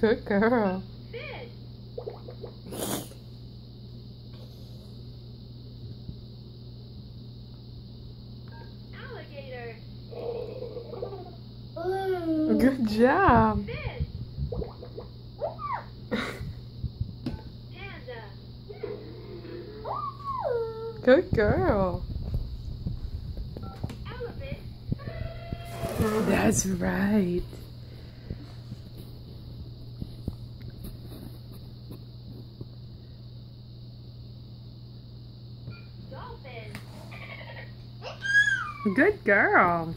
Good girl. Fish. Alligator. Good job. Fish. Panda. Good girl. Elephant. That's right. Dolphin. Good girl.